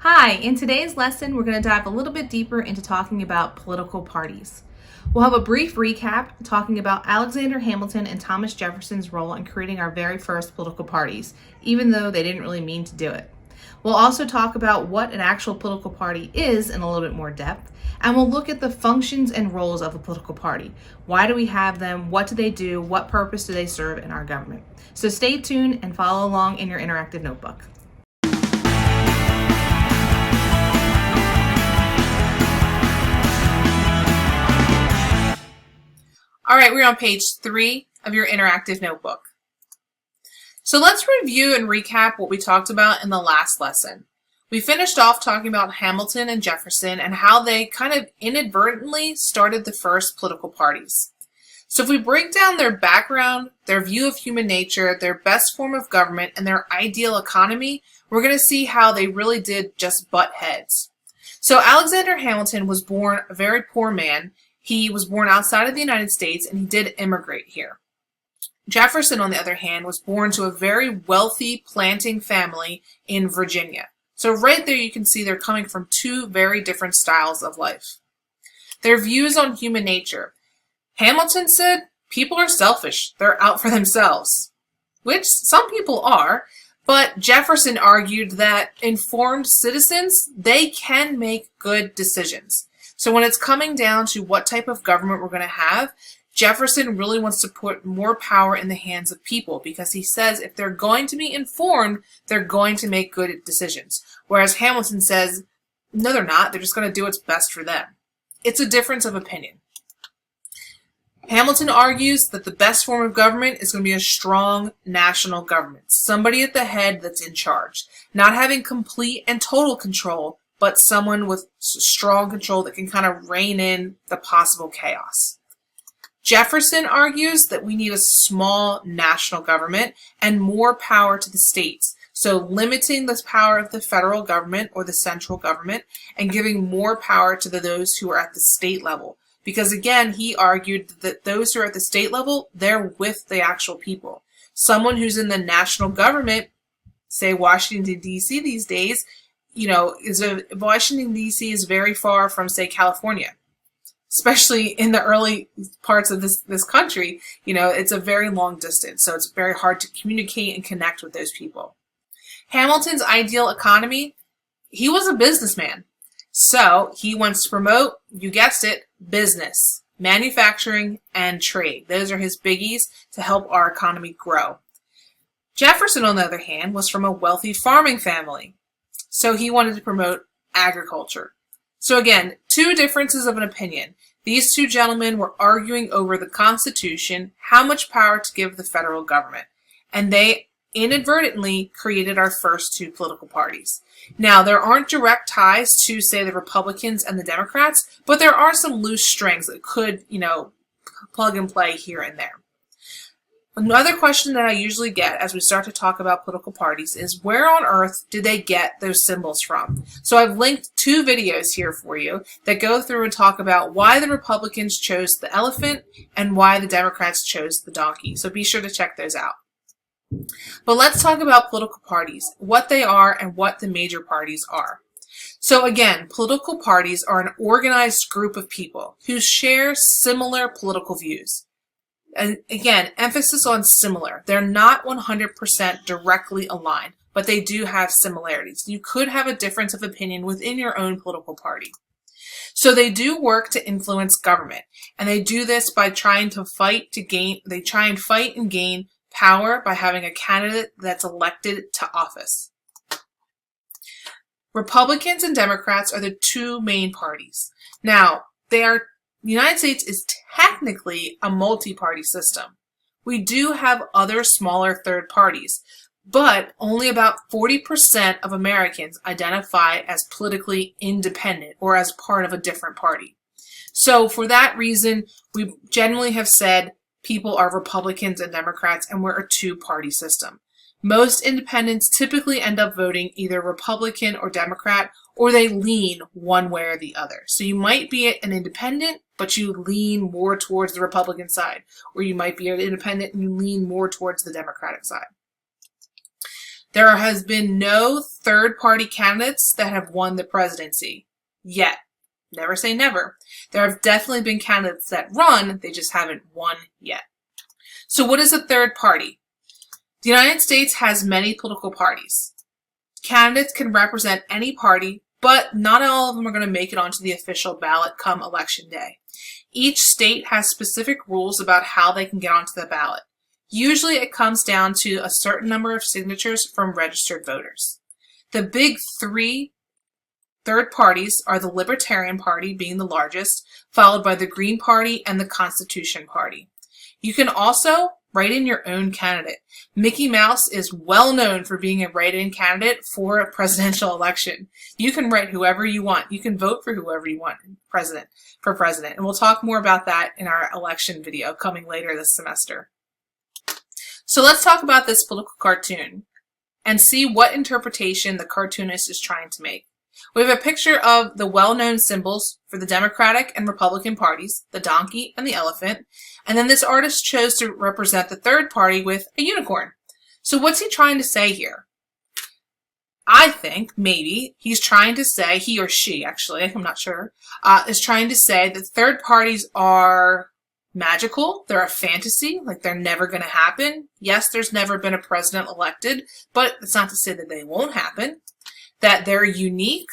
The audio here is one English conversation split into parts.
Hi, in today's lesson, we're going to dive a little bit deeper into talking about political parties. We'll have a brief recap talking about Alexander Hamilton and Thomas Jefferson's role in creating our very first political parties, even though they didn't really mean to do it. We'll also talk about what an actual political party is in a little bit more depth, and we'll look at the functions and roles of a political party. Why do we have them? What do they do? What purpose do they serve in our government? So stay tuned and follow along in your interactive notebook. All right, we're on page 3 of your interactive notebook. So let's review and recap what we talked about in the last lesson. We finished off talking about Hamilton and Jefferson and how they kind of inadvertently started the first political parties. So if we break down their background, their view of human nature, their best form of government, and their ideal economy, we're going to see how they really did just butt heads. So Alexander Hamilton was born a very poor man. He was born outside of the United States, and he did immigrate here. Jefferson, on the other hand, was born to a very wealthy planting family in Virginia. So right there you can see they're coming from two very different styles of life. Their views on human nature. Hamilton said, people are selfish. They're out for themselves, which some people are, but Jefferson argued that informed citizens, they can make good decisions. So when it's coming down to what type of government we're going to have, Jefferson really wants to put more power in the hands of people because he says if they're going to be informed, they're going to make good decisions. Whereas Hamilton says, no, they're not. They're just going to do what's best for them. It's a difference of opinion. Hamilton argues that the best form of government is going to be a strong national government, somebody at the head that's in charge, not having complete and total control, but someone with strong control that can kind of rein in the possible chaos. Jefferson argues that we need a small national government and more power to the states, so limiting the power of the federal government or the central government and giving more power to those who are at the state level. Because again, he argued that those who are at the state level, they're with the actual people. Someone who's in the national government, say Washington, D.C. these days, Washington, D.C. is very far from, say, California. Especially in the early parts of this country, it's a very long distance. So it's very hard to communicate and connect with those people. Hamilton's ideal economy, he was a businessman. So he wants to promote, you guessed it, business, manufacturing, and trade. Those are his biggies to help our economy grow. Jefferson, on the other hand, was from a wealthy farming family. So he wanted to promote agriculture. So again, two differences of an opinion. These two gentlemen were arguing over the Constitution, how much power to give the federal government. And they inadvertently created our first two political parties. Now, there aren't direct ties to, say, the Republicans and the Democrats, but there are some loose strings that could, plug and play here and there. Another question that I usually get as we start to talk about political parties is where on earth did they get those symbols from? So I've linked 2 videos here for you that go through and talk about why the Republicans chose the elephant and why the Democrats chose the donkey. So be sure to check those out. But let's talk about political parties, what they are and what the major parties are. So again, political parties are an organized group of people who share similar political views. And again, emphasis on similar. They're not 100% directly aligned, but they do have similarities. You could have a difference of opinion within your own political party. So they do work to influence government, and they do this by trying to fight and gain power by having a candidate that's elected to office. Republicans and Democrats are the 2 main parties. Now, the United States is technically a multi-party system. We do have other smaller third parties, but only about 40% of Americans identify as politically independent or as part of a different party. So for that reason, we generally have said people are Republicans and Democrats and we're a 2-party system. Most independents typically end up voting either Republican or Democrat, or they lean one way or the other. So you might be an independent, but you lean more towards the Republican side, or you might be an independent and you lean more towards the Democratic side. There has been no third-party candidates that have won the presidency yet. Never say never. There have definitely been candidates that run, they just haven't won yet. So what is a third party? The United States has many political parties. Candidates can represent any party, but not all of them are going to make it onto the official ballot come election day. Each state has specific rules about how they can get onto the ballot. Usually it comes down to a certain number of signatures from registered voters. The big three third parties are the Libertarian Party being the largest, followed by the Green Party and the Constitution Party. You can also write in your own candidate. Mickey Mouse is well known for being a write-in candidate for a presidential election. You can write whoever you want. You can vote for whoever you want for president. And we'll talk more about that in our election video coming later this semester. So let's talk about this political cartoon and see what interpretation the cartoonist is trying to make. We have a picture of the well-known symbols for the Democratic and Republican parties, the donkey and the elephant, and then this artist chose to represent the third party with a unicorn. So what's he trying to say here? I think maybe he's trying to say, he or she actually, I'm not sure, is trying to say that third parties are magical, they're a fantasy, like they're never going to happen. Yes, there's never been a president elected, but it's not to say that they won't happen. That they're unique,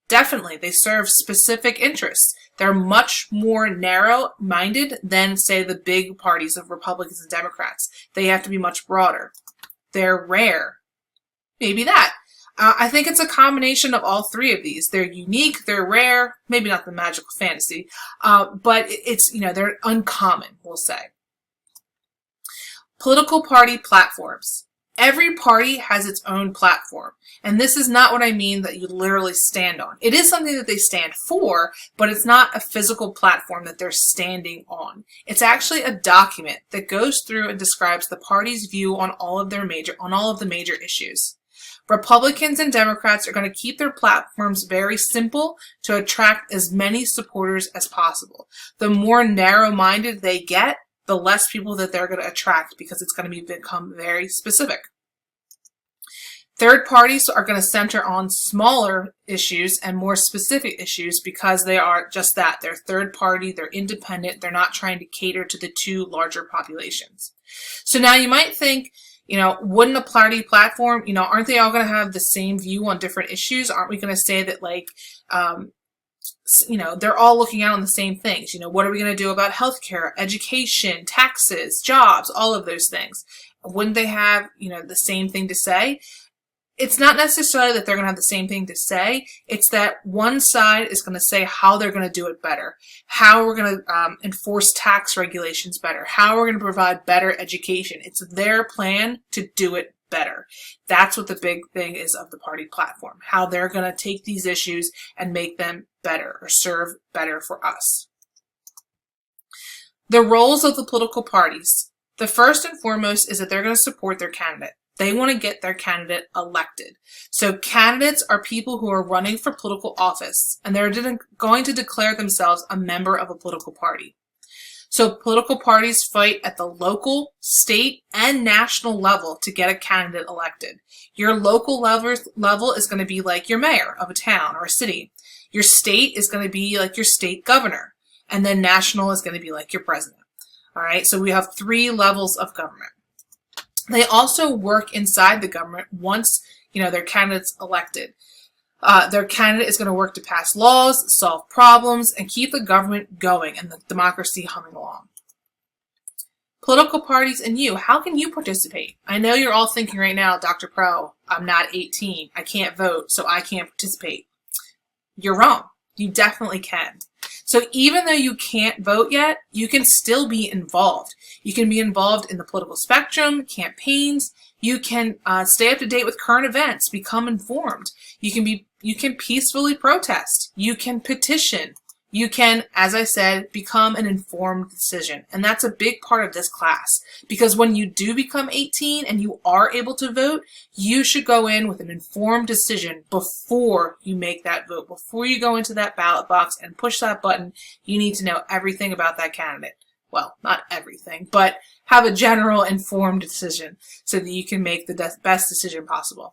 definitely. They serve specific interests. They're much more narrow-minded than, say, the big parties of Republicans and Democrats. They have to be much broader. They're rare. Maybe that. I think it's a combination of all three of these. They're unique, they're rare, maybe not the magical fantasy, but it's, they're uncommon, we'll say. Political party platforms. Every party has its own platform, and this is not what I mean that you literally stand on. It is something that they stand for, but it's not a physical platform that they're standing on. It's actually a document that goes through and describes the party's view on all of the major issues. Republicans and Democrats are going to keep their platforms very simple to attract as many supporters as possible. The more narrow-minded they get, the less people that they're going to attract because it's going to become very specific. Third parties are going to center on smaller issues and more specific issues because they are just that. They're third party, they're independent, they're not trying to cater to the two larger populations. So now you might think, wouldn't a party platform, aren't they all going to have the same view on different issues? Aren't we going to say that they're all looking out on the same things? What are we going to do about healthcare, education, taxes, jobs, all of those things? Wouldn't they have, the same thing to say? It's not necessarily that they're going to have the same thing to say. It's that one side is going to say how they're going to do it better, how we're going to enforce tax regulations better, how we're going to provide better education. It's their plan to do it better. That's what the big thing is of the party platform, how they're going to take these issues and make them better or serve better for us. The roles of the political parties. The first and foremost is that they're going to support their candidate. They want to get their candidate elected. So candidates are people who are running for political office, and they're going to declare themselves a member of a political party. So political parties fight at the local, state, and national level to get a candidate elected. Your local level is going to be like your mayor of a town or a city. Your state is going to be like your state governor. And then national is going to be like your president. All right, so we have 3 levels of government. They also work inside the government once, their candidate's elected. Their candidate is going to work to pass laws, solve problems, and keep the government going and the democracy humming along. Political parties and you, how can you participate? I know you're all thinking right now, Dr. Pro, I'm not 18, I can't vote, so I can't participate. You're wrong. You definitely can. So even though you can't vote yet, you can still be involved. You can be involved in the political spectrum, campaigns. You can stay up to date with current events, become informed. You can peacefully protest. You can petition. You can, as I said, become an informed decision. And that's a big part of this class. Because when you do become 18 and you are able to vote, you should go in with an informed decision before you make that vote. Before you go into that ballot box and push that button, you need to know everything about that candidate. well, not everything, but have a general informed decision so that you can make the best decision possible.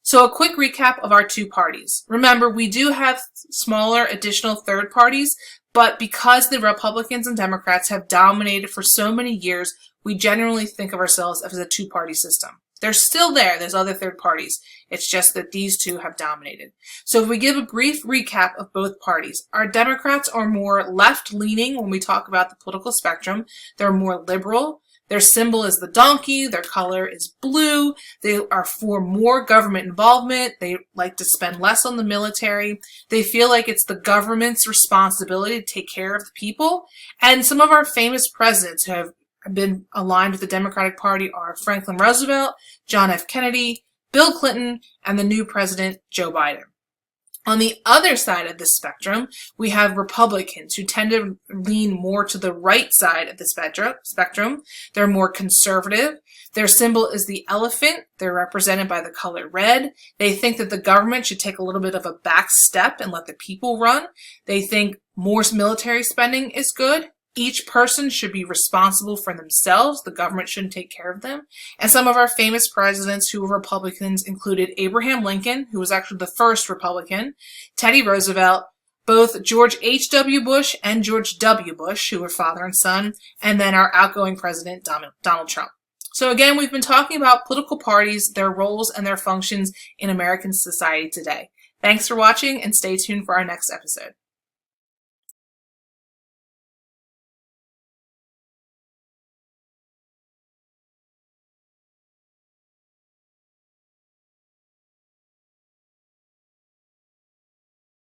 So a quick recap of our two parties. Remember, we do have smaller additional third parties, but because the Republicans and Democrats have dominated for so many years, we generally think of ourselves as a two-party system. They're still there. There's other third parties. It's just that these two have dominated. So if we give a brief recap of both parties, our Democrats are more left-leaning when we talk about the political spectrum. They're more liberal. Their symbol is the donkey. Their color is blue. They are for more government involvement. They like to spend less on the military. They feel like it's the government's responsibility to take care of the people. And some of our famous presidents who have been aligned with the Democratic Party are Franklin Roosevelt, John F. Kennedy, Bill Clinton, and the new president, Joe Biden. On the other side of the spectrum, we have Republicans who tend to lean more to the right side of the spectrum. They're more conservative. Their symbol is the elephant. They're represented by the color red. They think that the government should take a little bit of a back step and let the people run. They think more military spending is good. Each person should be responsible for themselves. The government shouldn't take care of them. And some of our famous presidents who were Republicans included Abraham Lincoln, who was actually the first Republican, Teddy Roosevelt, both George H.W. Bush and George W. Bush, who were father and son, and then our outgoing president, Donald Trump. So again, we've been talking about political parties, their roles, and their functions in American society today. Thanks for watching, and stay tuned for our next episode.